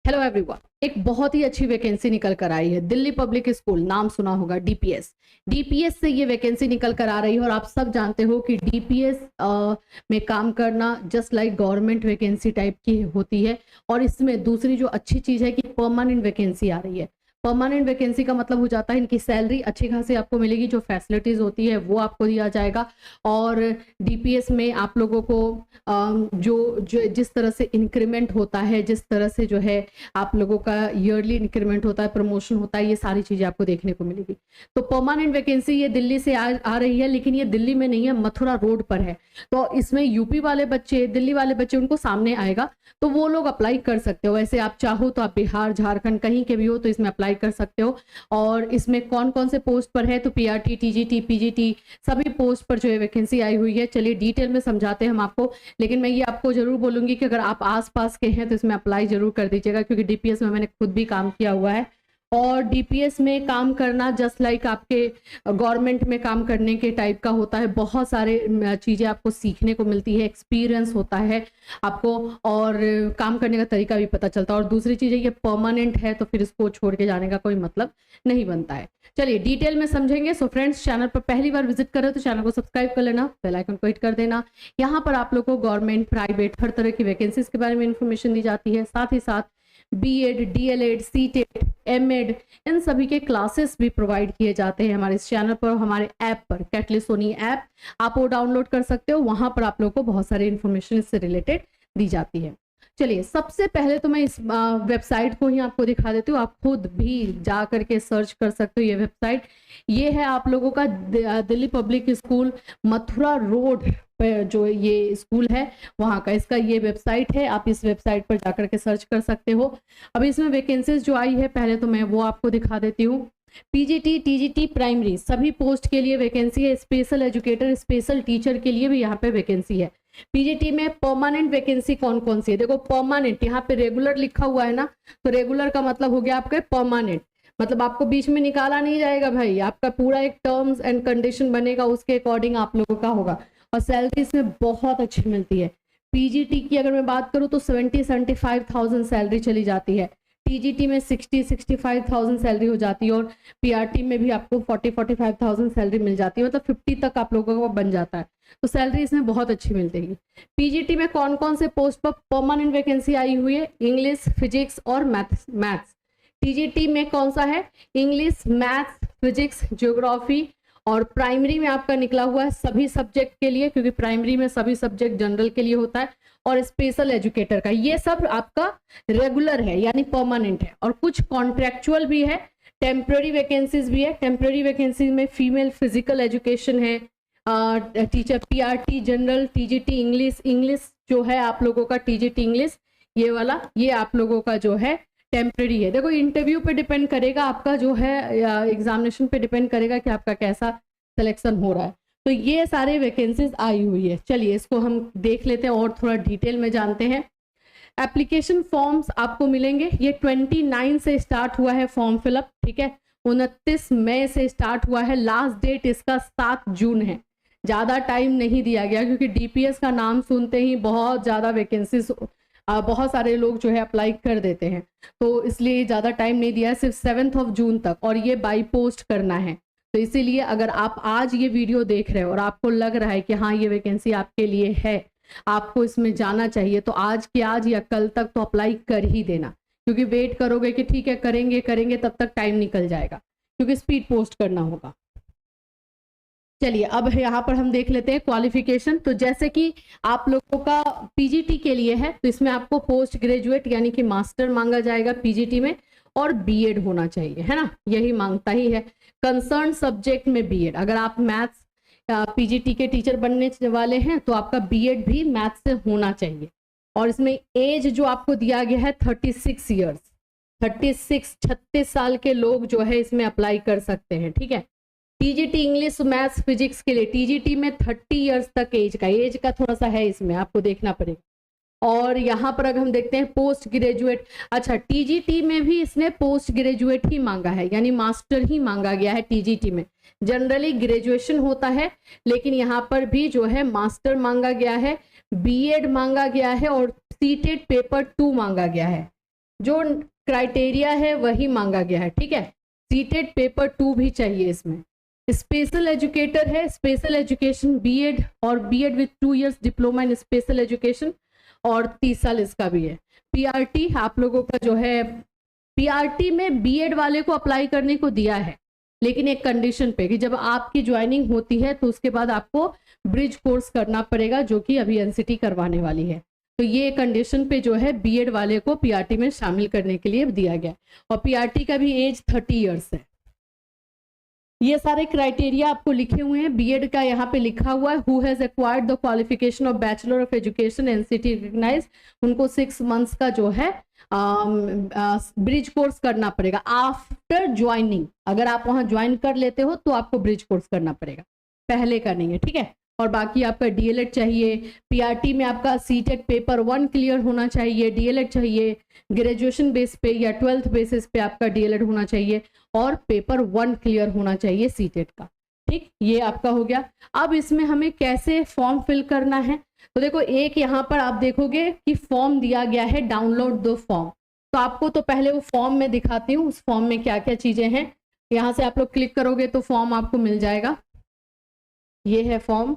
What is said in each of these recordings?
Hello everyone, एक बहुत ही अच्छी वैकेंसी निकल कर आई है। दिल्ली पब्लिक स्कूल, नाम सुना होगा, डीपीएस। डीपीएस से ये वैकेंसी निकल कर आ रही है और आप सब जानते हो कि डीपीएस में काम करना just like government vacancy type की होती है। और इसमें दूसरी जो अच्छी चीज है कि परमानेंट वैकेंसी आ रही है। परमानेंट वैकेंसी का मतलब हो जाता है इनकी सैलरी अच्छी खासी आपको मिलेगी, जो फैसिलिटीज होती है वो आपको दिया जाएगा। और डीपीएस में आप लोगों को जो जिस तरह से इंक्रीमेंट होता है, जिस तरह से जो है आप लोगों का ईयरली इंक्रीमेंट होता है, प्रमोशन होता है, ये सारी चीजें आपको देखने को मिलेगी। तो परमानेंट वैकेंसी ये दिल्ली से आ रही है, लेकिन ये दिल्ली में नहीं है, मथुरा रोड पर है। तो इसमें यूपी वाले बच्चे, दिल्ली वाले बच्चे, उनको सामने आएगा तो वो लोग अप्लाई कर सकते हो। वैसे आप चाहो तो आप बिहार, झारखंड कहीं के भी हो तो इसमें अप्लाई कर सकते हो। और इसमें कौन कौन से पोस्ट पर है, तो पीआरटी, टीजीटी, पीजीटी, सभी पोस्ट पर जो है वैकेंसी आई हुई है। चलिए डिटेल में समझाते हैं हम आपको। लेकिन मैं ये आपको जरूर बोलूंगी कि अगर आप आसपास के हैं तो इसमें अप्लाई जरूर कर दीजिएगा, क्योंकि डीपीएस में मैंने खुद भी काम किया हुआ है। और डीपीएस में काम करना जस्ट लाइक आपके गवर्नमेंट में काम करने के टाइप का होता है। बहुत सारे चीजें आपको सीखने को मिलती है, एक्सपीरियंस होता है आपको, और काम करने का तरीका भी पता चलता है। और दूसरी चीज है ये परमानेंट है, तो फिर इसको छोड़ के जाने का कोई मतलब नहीं बनता है। चलिए डिटेल में समझेंगे। सो फ्रेंड्स, चैनल पर पहली बार विजिट कर रहे हो तो चैनल को सब्सक्राइब कर लेना, बेल आइकन को हिट कर देना। यहाँ पर आप लोग को गवर्नमेंट, प्राइवेट, हर तरह की वैकेंसीज के बारे में इंफॉर्मेशन दी जाती है। साथ ही साथ बीएड, डीएलएड, सीटेट, एमएड, इन सभी के क्लासेस भी प्रोवाइड किए जाते हैं हमारे इस चैनल पर। हमारे ऐप पर, कैटलिस्ट सोनी ऐप, आप वो डाउनलोड कर सकते हो। वहां पर आप लोग को बहुत सारी इंफॉर्मेशन इससे रिलेटेड दी जाती है। चलिए सबसे पहले तो मैं इस वेबसाइट को ही आपको दिखा देती हूँ। आप खुद भी जा करके सर्च कर सकते हो ये वेबसाइट। ये है आप लोगों का Delhi public school, Mathura road पे जो ये स्कूल है वहाँ का, इसका ये वेबसाइट है। आप इस वेबसाइट पर जाकर के सर्च कर सकते हो। अब इसमें वैकेंसीज जो आई है, पहले तो मैं वो आपको दिखा देती हूँ। पीजीटी, टीजीटी, प्राइमरी, सभी पोस्ट के लिए वैकेंसी है। स्पेशल एजुकेटर, स्पेशल टीचर के लिए भी यहाँ पे वैकेंसी है। पीजीटी में परमानेंट वैकेंसी कौन कौन सी है, देखो परमानेंट, यहाँ पे रेगुलर लिखा हुआ है ना, तो रेगुलर का मतलब हो गया आपका परमानेंट। मतलब आपको बीच में निकाला नहीं जाएगा भाई, आपका पूरा एक टर्म्स एंड कंडीशन बनेगा, उसके अकॉर्डिंग आप लोगों का होगा। और सैलरी इसमें बहुत अच्छी मिलती है। पीजीटी की अगर मैं बात करूँ तो 70-75,000 सैलरी चली जाती है। टीजीटी में 60-65,000 सैलरी हो जाती है। और पीआरटी में भी आपको 40-45,000 सैलरी मिल जाती है, मतलब 50 तक आप लोगों का बन जाता है। तो सैलरी इसमें बहुत अच्छी मिलती है। पीजीटी में कौन कौन से पोस्ट पर परमानेंट वैकेंसी आई हुई है, इंग्लिश, फिजिक्स और मैथ्स। टीजीटी में कौन सा है, इंग्लिश, मैथ्स, फिजिक्स, ज्योग्राफी। और प्राइमरी में आपका निकला हुआ है सभी सब्जेक्ट के लिए, क्योंकि प्राइमरी में सभी सब्जेक्ट जनरल के लिए होता है। और स्पेशल एजुकेटर का, ये सब आपका रेगुलर है यानी परमानेंट है। और कुछ कॉन्ट्रेक्चुअल भी है, टेम्पररी वैकेंसीज भी है। टेम्पररी वैकेंसीज में फीमेल फिजिकल एजुकेशन है, teacher, PRT general, TGT English जो है आप लोगों का, टीजीटी इंग्लिश ये वाला, ये आप लोगों का जो है टेम्पररी है। देखो इंटरव्यू पे डिपेंड करेगा आपका जो है, एग्जामिनेशन पे डिपेंड करेगा कि आपका कैसा सिलेक्शन हो रहा है। तो ये सारे वैकेंसीज आई हुई है। चलिए इसको हम देख लेते हैं और थोड़ा डिटेल में जानते हैं। एप्लीकेशन फॉर्म्स आपको मिलेंगे, ये 29 से स्टार्ट हुआ है फॉर्म फिलअप, ठीक है। 29 मई से स्टार्ट हुआ है, लास्ट डेट इसका 7 जून है। ज़्यादा टाइम नहीं दिया गया, क्योंकि डीपीएस का नाम सुनते ही बहुत ज़्यादा वैकेंसीज, बहुत सारे लोग जो है अप्लाई कर देते हैं, तो इसलिए ज़्यादा टाइम नहीं दिया है, सिर्फ 7 जून तक। और ये बाई पोस्ट करना है। तो इसीलिए अगर आप आज ये वीडियो देख रहे हो और आपको लग रहा है कि हाँ ये वैकेंसी आपके लिए है, आपको इसमें जाना चाहिए, तो आज के आज या कल तक तो अप्लाई कर ही देना। क्योंकि वेट करोगे कि ठीक है करेंगे करेंगे, तब तक टाइम निकल जाएगा, क्योंकि स्पीड पोस्ट करना होगा। चलिए अब यहाँ पर हम देख लेते हैं क्वालिफिकेशन। तो जैसे कि आप लोगों का पीजीटी के लिए है, तो इसमें आपको पोस्ट ग्रेजुएट यानी कि मास्टर मांगा जाएगा पीजीटी में, और बीएड होना चाहिए, है ना, यही मांगता ही है। कंसर्न सब्जेक्ट में बीएड, अगर आप मैथ्स पीजीटी के टीचर बनने वाले हैं तो आपका बीएड भी मैथ्स से होना चाहिए। और इसमें एज जो आपको दिया गया है 36 ईयर्स, 36 साल के लोग जो है इसमें अप्लाई कर सकते हैं, ठीक है। टीजीटी इंग्लिश, मैथ्स, फिजिक्स के लिए टीजीटी में 30 इयर्स तक एज का थोड़ा सा है, इसमें आपको देखना पड़ेगा। और यहाँ पर अगर हम देखते हैं पोस्ट ग्रेजुएट, अच्छा टीजीटी में भी इसने पोस्ट ग्रेजुएट ही मांगा है, यानी मास्टर ही मांगा गया है टीजीटी में। जनरली ग्रेजुएशन होता है, लेकिन यहाँ पर भी जो है मास्टर मांगा गया है, बीएड मांगा गया है, और सीटेट पेपर 2 मांगा गया है। जो क्राइटेरिया है वही मांगा गया है, ठीक है। सीटेट पेपर 2 भी चाहिए इसमें। स्पेशल एजुकेटर है, स्पेशल एजुकेशन बीएड और BEd with 2 years diploma in special education और 30 साल इसका भी है। पीआरटी आप लोगों का जो है, पीआरटी में बीएड वाले को अप्लाई करने को दिया है, लेकिन एक कंडीशन पे कि जब आपकी ज्वाइनिंग होती है तो उसके बाद आपको ब्रिज कोर्स करना पड़ेगा, जो कि अभी एनसीटी करवाने वाली है। तो ये कंडीशन पे जो है बीएड वाले को पीआरटी में शामिल करने के लिए दिया गया, और पीआरटी का भी एज 30 इयर्स है। ये सारे क्राइटेरिया आपको लिखे हुए हैं। बीएड का यहाँ पे लिखा हुआ है, who has acquired the qualification of bachelor of education NCT recognise, उनको 6 मंथ्स का जो है ब्रिज कोर्स करना पड़ेगा आफ्टर ज्वाइनिंग। अगर आप वहां ज्वाइन कर लेते हो तो आपको ब्रिज कोर्स करना पड़ेगा, पहले का नहीं है, ठीक है। और बाकी आपका डीएलएड चाहिए। पीआरटी में आपका सीटेट पेपर 1 क्लियर होना चाहिए, डीएलएड चाहिए, ग्रेजुएशन बेस पे या 12th बेसिस पे आपका डीएलएड होना चाहिए, और पेपर 1 क्लियर होना चाहिए सीटेट का, ठीक। ये आपका हो गया। अब इसमें हमें कैसे फॉर्म फिल करना है, तो देखो एक यहाँ पर आप देखोगे कि फॉर्म दिया गया है, डाउनलोड दो फॉर्म। तो आपको तो पहले वो फॉर्म में दिखाती हूँ, उस फॉर्म में क्या क्या चीजें हैं। यहाँ से आप लोग क्लिक करोगे तो फॉर्म आपको मिल जाएगा। ये है फॉर्म।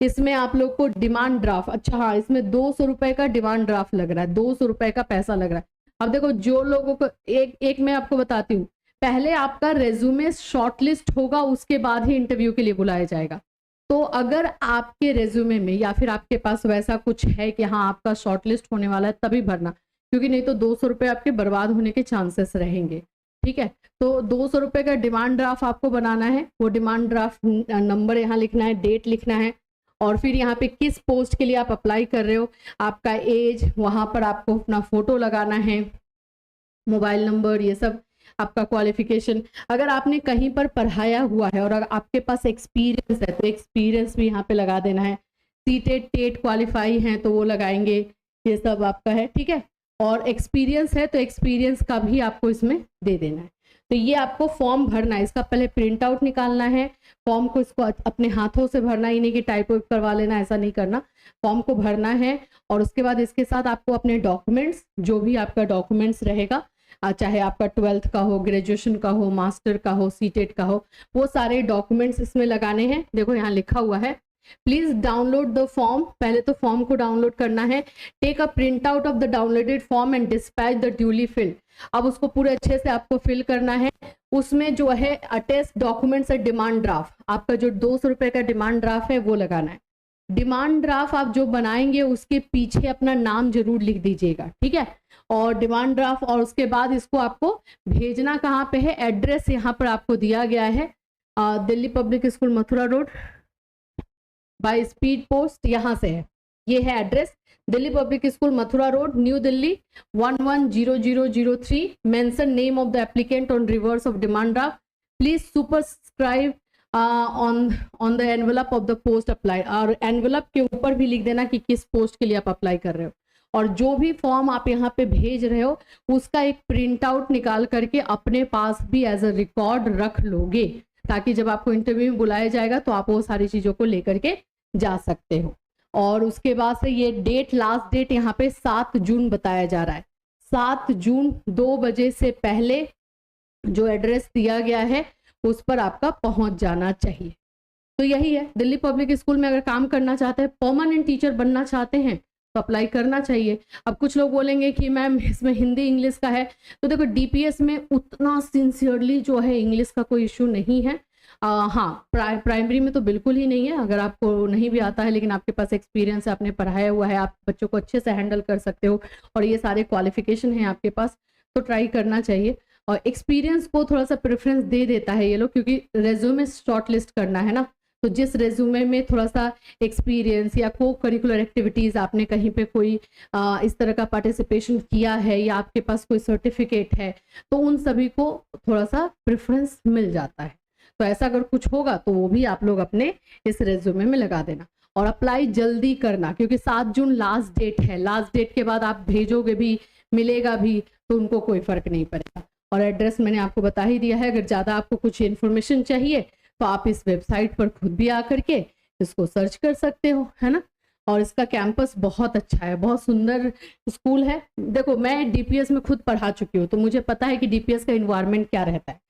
इसमें आप लोग को डिमांड ड्राफ्ट, अच्छा हाँ, इसमें 200 रुपए का डिमांड ड्राफ्ट लग रहा है, 200 रुपए का पैसा लग रहा है। अब देखो जो लोगों को एक मैं आपको बताती हूँ, पहले आपका रेज्यूमे शॉर्टलिस्ट होगा, उसके बाद ही इंटरव्यू के लिए बुलाया जाएगा। तो अगर आपके रेज्यूमे में या फिर आपके पास वैसा कुछ है कि हाँ आपका शॉर्टलिस्ट होने वाला है, तभी भरना, क्योंकि नहीं तो 200 रुपये आपके बर्बाद होने के चांसेस रहेंगे, ठीक है। तो 200 रुपये का डिमांड ड्राफ्ट आपको बनाना है। वो डिमांड ड्राफ्ट नंबर यहाँ लिखना है, डेट लिखना है, और फिर यहाँ पे किस पोस्ट के लिए आप अप्लाई कर रहे हो, आपका एज, वहाँ पर आपको अपना फोटो लगाना है, मोबाइल नंबर, ये सब आपका क्वालिफिकेशन। अगर आपने कहीं पर पढ़ाया हुआ है और अगर आपके पास एक्सपीरियंस है तो एक्सपीरियंस भी यहाँ पे लगा देना है। सीटेट टेट क्वालिफाई हैं तो वो लगाएंगे, ये सब आपका है, ठीक है। और एक्सपीरियंस है तो एक्सपीरियंस का भी आपको इसमें दे देना है। तो ये आपको फॉर्म भरना है, इसका पहले प्रिंट आउट निकालना है। फॉर्म को इसको अपने हाथों से भरना, ही नहीं कि टाइप करवा लेना, ऐसा नहीं करना। फॉर्म को भरना है और उसके बाद इसके साथ आपको अपने डॉक्यूमेंट्स, जो भी आपका डॉक्यूमेंट्स रहेगा, चाहे आपका 12th का हो, ग्रेजुएशन का हो, मास्टर का हो, सीटेट का हो, वो सारे डॉक्यूमेंट्स इसमें लगाने हैं। देखो यहाँ लिखा हुआ है, प्लीज डाउनलोड द फॉर्म। पहले तो फॉर्म को डाउनलोड करना है। Take a print out of the downloaded form and dispatch the duly filled. अब उसको पूरे अच्छे से आपको फिल करना है। उसमें जो है अटैच डॉक्यूमेंट्स और डिमांड ड्राफ्ट, आपका जो 200 रुपए का डिमांड ड्राफ्ट है वो लगाना है। डिमांड ड्राफ्ट आप जो बनाएंगे उसके पीछे अपना नाम जरूर लिख दीजिएगा, ठीक है। और डिमांड ड्राफ्ट, और उसके बाद इसको आपको भेजना कहाँ पे है, एड्रेस यहाँ पर आपको दिया गया है, Delhi public school Mathura road by speed post, यहाँ से है। ये है address, Delhi public school Mathura road, new Delhi 110003। Mention name of the applicant on reverse of demand draft. Please superscribe on the envelope of the post apply. और एनवेलप के ऊपर भी लिख देना कि किस पोस्ट के लिए आप अप्लाई कर रहे हो। और जो भी फॉर्म आप यहाँ पे भेज रहे हो उसका एक प्रिंट आउट निकाल करके अपने पास भी एज अ रिकॉर्ड रख लोगे, ताकि जब आपको इंटरव्यू में बुलाया जाएगा तो आप वो सारी चीजों को लेकर के जा सकते हो। और उसके बाद से ये डेट, लास्ट डेट यहाँ पे 7 जून बताया जा रहा है। 7 जून 2 बजे से पहले जो एड्रेस दिया गया है उस पर आपका पहुंच जाना चाहिए। तो यही है, दिल्ली पब्लिक स्कूल में अगर काम करना चाहते हैं, परमानेंट टीचर बनना चाहते हैं तो अप्लाई करना चाहिए। अब कुछ लोग बोलेंगे कि मैम इसमें हिंदी इंग्लिश का है, तो देखो डीपीएस में उतना सिंसियरली जो है इंग्लिश का कोई इशू नहीं है। हाँ, प्राइमरी में तो बिल्कुल ही नहीं है। अगर आपको नहीं भी आता है लेकिन आपके पास एक्सपीरियंस है, आपने पढ़ाया हुआ है, आप बच्चों को अच्छे से हैंडल कर सकते हो और ये सारे क्वालिफिकेशन है आपके पास, तो ट्राई करना चाहिए। और एक्सपीरियंस को थोड़ा सा प्रेफरेंस दे देता है ये लोग, क्योंकि रेज्यूमे शॉर्ट लिस्ट करना है ना, तो जिस रेज्यूमे में थोड़ा सा एक्सपीरियंस या को करिकुलर एक्टिविटीज आपने कहीं पे कोई इस तरह का पार्टिसिपेशन किया है या आपके पास कोई सर्टिफिकेट है, तो उन सभी को थोड़ा सा प्रेफरेंस मिल जाता है। तो ऐसा अगर कुछ होगा तो वो भी आप लोग अपने इस रेज्यूमे में लगा देना और अप्लाई जल्दी करना, क्योंकि 7 जून लास्ट डेट है। लास्ट डेट के बाद आप भेजोगे भी, मिलेगा भी, तो उनको कोई फर्क नहीं पड़ेगा। और एड्रेस मैंने आपको बता ही दिया है। अगर ज़्यादा आपको कुछ इन्फॉर्मेशन चाहिए तो आप इस वेबसाइट पर खुद भी आकर के इसको सर्च कर सकते हो, है ना। और इसका कैंपस बहुत अच्छा है, बहुत सुंदर स्कूल है। देखो मैं डीपीएस में खुद पढ़ा चुकी हूँ, तो मुझे पता है कि डीपीएस का इन्वायरमेंट क्या रहता है।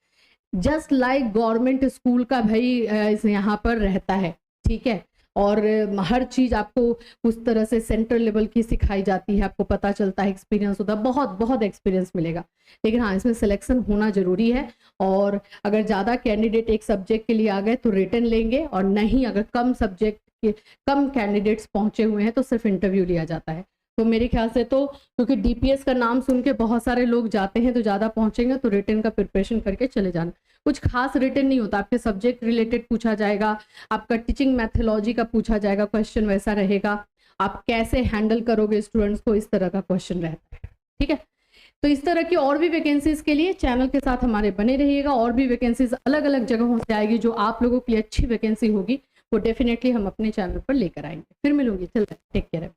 जस्ट लाइक गवर्नमेंट स्कूल का भाई यहाँ पर रहता है, ठीक है। और हर चीज आपको उस तरह से सेंट्रल लेवल की सिखाई जाती है, आपको पता चलता है, एक्सपीरियंस होता है, बहुत बहुत एक्सपीरियंस मिलेगा। लेकिन हाँ, इसमें सिलेक्शन होना जरूरी है। और अगर ज़्यादा कैंडिडेट एक सब्जेक्ट के लिए आ गए तो रिटन लेंगे, और नहीं अगर कम सब्जेक्ट के कम कैंडिडेट्स पहुंचे हुए हैं तो सिर्फ इंटरव्यू लिया जाता है। तो मेरे ख्याल से तो क्योंकि डीपीएस का नाम सुन के बहुत सारे लोग जाते हैं, तो ज़्यादा पहुंचेंगे तो रिटन का प्रिपरेशन करके चले जाना। कुछ खास रिटन नहीं होता, आपके सब्जेक्ट रिलेटेड पूछा जाएगा, आपका टीचिंग मैथोलॉजी का पूछा जाएगा, क्वेश्चन वैसा रहेगा, आप कैसे हैंडल करोगे स्टूडेंट्स को, इस तरह का क्वेश्चन रहता है, ठीक है। तो इस तरह की और भी वैकेंसीज के लिए चैनल के साथ हमारे बने रहिएगा। और भी वैकेंसीज अलग अलग जगहों से आएगी, जो आप लोगों के लिए अच्छी वैकेंसी होगी वो डेफिनेटली हम अपने चैनल पर लेकर आएंगे। फिर मिलूंगी, चल टेक केयर।